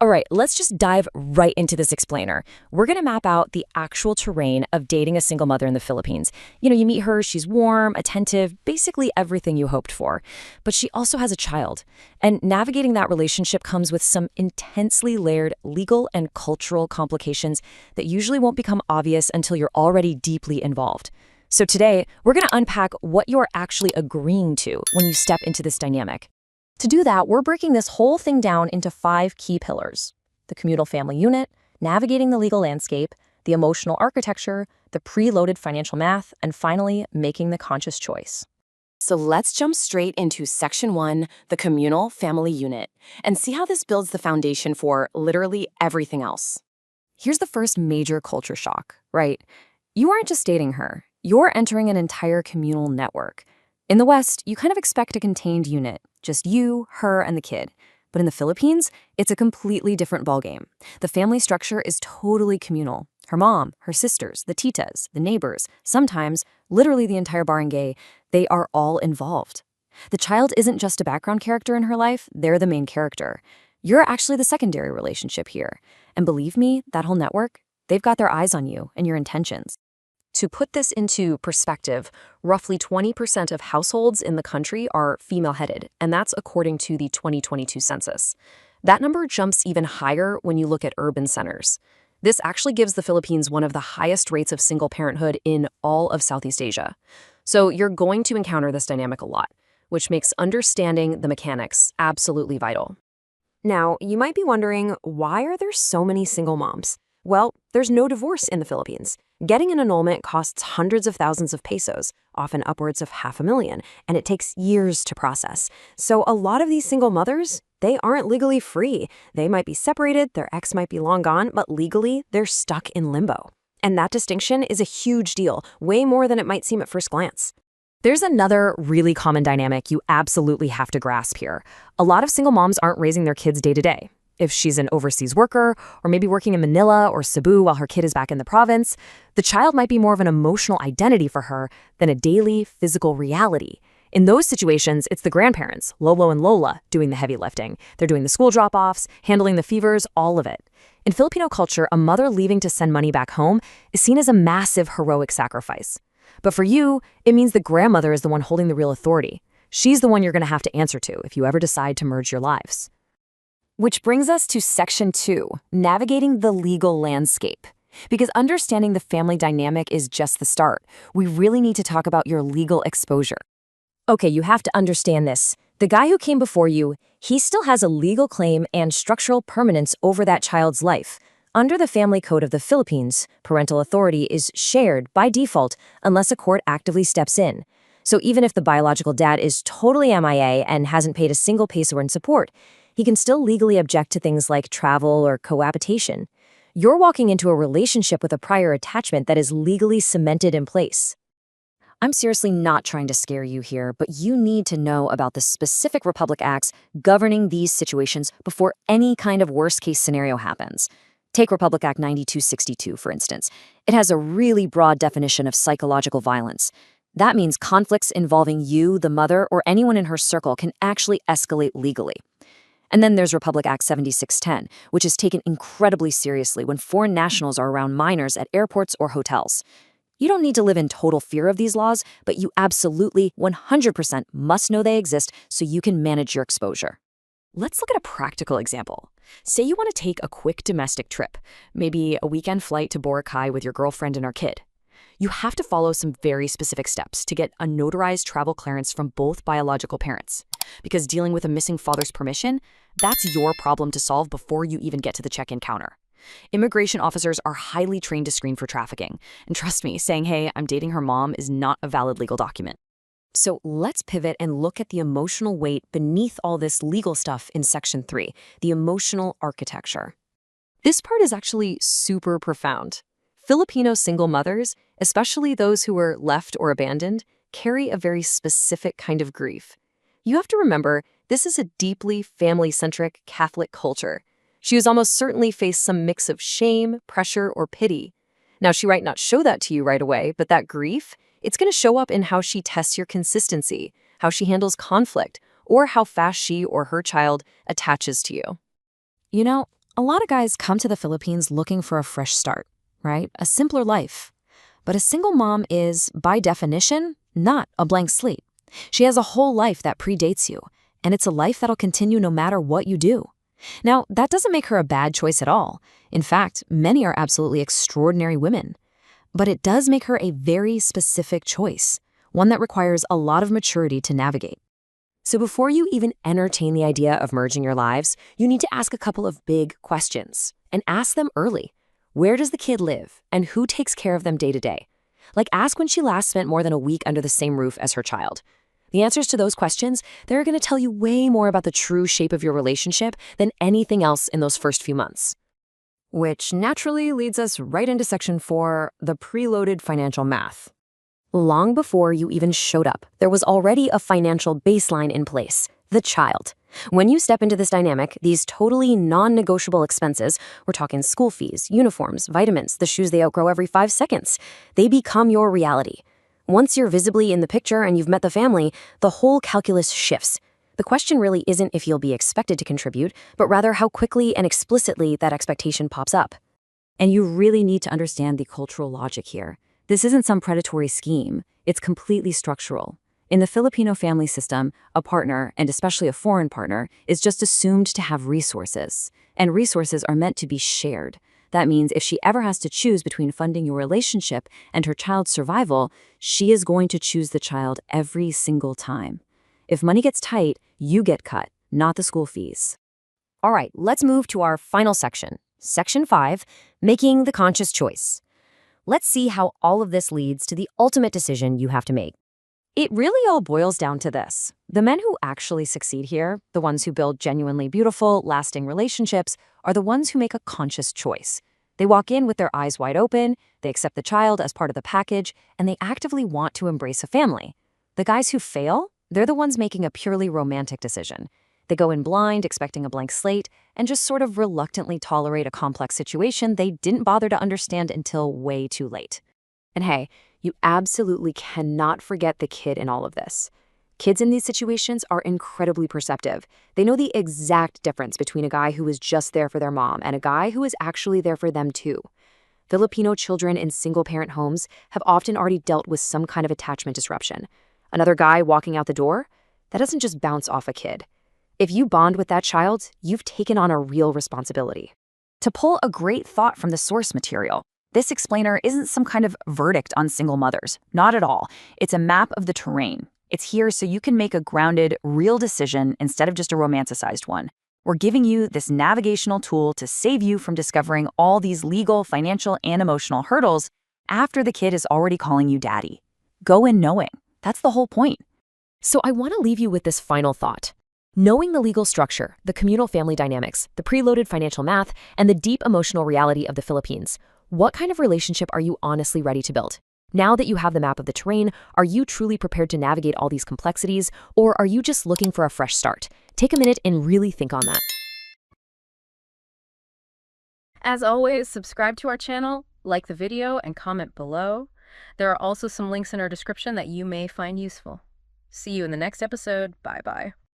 All right, let's just dive right into this explainer. We're going to map out the actual terrain of dating a single mother in the Philippines. You meet her, she's warm, attentive, basically everything you hoped for. But she also has a child. And navigating that relationship comes with some intensely layered legal and cultural complications that usually won't become obvious until you're already deeply involved. So today, we're going to unpack what you're actually agreeing to when you step into this dynamic. To do that, we're breaking this whole thing down into 5 key pillars: the communal family unit, navigating the legal landscape, the emotional architecture, the preloaded financial math, and finally, making the conscious choice. So let's jump straight into Section 1, the communal family unit, and see how this builds the foundation for literally everything else. Here's the first major culture shock, right? You aren't just dating her, you're entering an entire communal network. In the West, you kind of expect a contained unit, just you, her, and the kid. But in the Philippines, it's a completely different ballgame. The family structure is totally communal. Her mom, her sisters, the titas, the neighbors, sometimes literally the entire barangay, they are all involved. The child isn't just a background character in her life, they're the main character. You're actually the secondary relationship here. And believe me, that whole network, they've got their eyes on you and your intentions. To put this into perspective, roughly 20% of households in the country are female-headed, and that's according to the 2022 census. That number jumps even higher when you look at urban centers. This actually gives the Philippines one of the highest rates of single parenthood in all of Southeast Asia. So you're going to encounter this dynamic a lot, which makes understanding the mechanics absolutely vital. Now, you might be wondering, why are there so many single moms? Well, there's no divorce in the Philippines. Getting an annulment costs hundreds of thousands of pesos, often upwards of $500,000, and it takes years to process. So a lot of these single mothers, they aren't legally free. They might be separated, their ex might be long gone, but legally, they're stuck in limbo. And that distinction is a huge deal, way more than it might seem at first glance. There's another really common dynamic you absolutely have to grasp here. A lot of single moms aren't raising their kids day to day. If she's an overseas worker, or maybe working in Manila or Cebu while her kid is back in the province, the child might be more of an emotional identity for her than a daily physical reality. In those situations, it's the grandparents, Lolo and Lola, doing the heavy lifting. They're doing the school drop-offs, handling the fevers, all of it. In Filipino culture, a mother leaving to send money back home is seen as a massive heroic sacrifice. But for you, it means the grandmother is the one holding the real authority. She's the one you're going to have to answer to if you ever decide to merge your lives. Which brings us to Section 2, navigating the legal landscape. Because understanding the family dynamic is just the start. We really need to talk about your legal exposure. Okay, you have to understand this. The guy who came before you, he still has a legal claim and structural permanence over that child's life. Under the Family Code of the Philippines, parental authority is shared by default unless a court actively steps in. So even if the biological dad is totally MIA and hasn't paid a single peso in support, he can still legally object to things like travel or cohabitation. You're walking into a relationship with a prior attachment that is legally cemented in place. I'm seriously not trying to scare you here, but you need to know about the specific Republic Acts governing these situations before any kind of worst-case scenario happens. Take Republic Act 9262, for instance. It has a really broad definition of psychological violence. That means conflicts involving you, the mother, or anyone in her circle can actually escalate legally. And then there's Republic Act 7610, which is taken incredibly seriously when foreign nationals are around minors at airports or hotels. You don't need to live in total fear of these laws, but you absolutely 100% must know they exist so you can manage your exposure. Let's look at a practical example. Say you want to take a quick domestic trip, maybe a weekend flight to Boracay with your girlfriend and our kid. You have to follow some very specific steps to get a notarized travel clearance from both biological parents. Because dealing with a missing father's permission, that's your problem to solve before you even get to the check-in counter. Immigration officers are highly trained to screen for trafficking. And trust me, saying, hey, I'm dating her mom is not a valid legal document. So let's pivot and look at the emotional weight beneath all this legal stuff in Section 3, the emotional architecture. This part is actually super profound. Filipino single mothers, especially those who were left or abandoned, carry a very specific kind of grief. You have to remember, this is a deeply family-centric Catholic culture. She has almost certainly faced some mix of shame, pressure, or pity. Now, she might not show that to you right away, but that grief, it's going to show up in how she tests your consistency, how she handles conflict, or how fast she or her child attaches to you. A lot of guys come to the Philippines looking for a fresh start, right? A simpler life. But a single mom is, by definition, not a blank slate. She has a whole life that predates you, and it's a life that'll continue no matter what you do. Now, that doesn't make her a bad choice at all. In fact, many are absolutely extraordinary women. But it does make her a very specific choice, one that requires a lot of maturity to navigate. So before you even entertain the idea of merging your lives, you need to ask a couple of big questions, and ask them early. Where does the kid live, and who takes care of them day to day? Like, ask when she last spent more than a week under the same roof as her child. The answers to those questions, they're going to tell you way more about the true shape of your relationship than anything else in those first few months. Which naturally leads us right into Section 4, the preloaded financial math. Long before you even showed up, there was already a financial baseline in place, the child. When you step into this dynamic, these totally non-negotiable expenses, we're talking school fees, uniforms, vitamins, the shoes they outgrow every 5 seconds, they become your reality. Once you're visibly in the picture and you've met the family, the whole calculus shifts. The question really isn't if you'll be expected to contribute, but rather how quickly and explicitly that expectation pops up. And you really need to understand the cultural logic here. This isn't some predatory scheme. It's completely structural. In the Filipino family system, a partner, and especially a foreign partner, is just assumed to have resources. And resources are meant to be shared. That means if she ever has to choose between funding your relationship and her child's survival, she is going to choose the child every single time. If money gets tight, you get cut, not the school fees. All right, let's move to our final section. Section 5, making the conscious choice. Let's see how all of this leads to the ultimate decision you have to make. It really all boils down to this. The men who actually succeed here, the ones who build genuinely beautiful, lasting relationships, are the ones who make a conscious choice. They walk in with their eyes wide open, they accept the child as part of the package, and they actively want to embrace a family. The guys who fail, they're the ones making a purely romantic decision. They go in blind, expecting a blank slate, and just sort of reluctantly tolerate a complex situation they didn't bother to understand until way too late. And hey, you absolutely cannot forget the kid in all of this. Kids in these situations are incredibly perceptive. They know the exact difference between a guy who is just there for their mom and a guy who is actually there for them too. Filipino children in single-parent homes have often already dealt with some kind of attachment disruption. Another guy walking out the door, that doesn't just bounce off a kid. If you bond with that child, you've taken on a real responsibility. To pull a great thought from the source material, this explainer isn't some kind of verdict on single mothers. Not at all. It's a map of the terrain. It's here so you can make a grounded, real decision instead of just a romanticized one. We're giving you this navigational tool to save you from discovering all these legal, financial, and emotional hurdles after the kid is already calling you daddy. Go in knowing. That's the whole point. So I want to leave you with this final thought. Knowing the legal structure, the communal family dynamics, the preloaded financial math, and the deep emotional reality of the Philippines, what kind of relationship are you honestly ready to build? Now that you have the map of the terrain, are you truly prepared to navigate all these complexities, or are you just looking for a fresh start? Take a minute and really think on that. As always, subscribe to our channel, like the video, and comment below. There are also some links in our description that you may find useful. See you in the next episode. Bye-bye.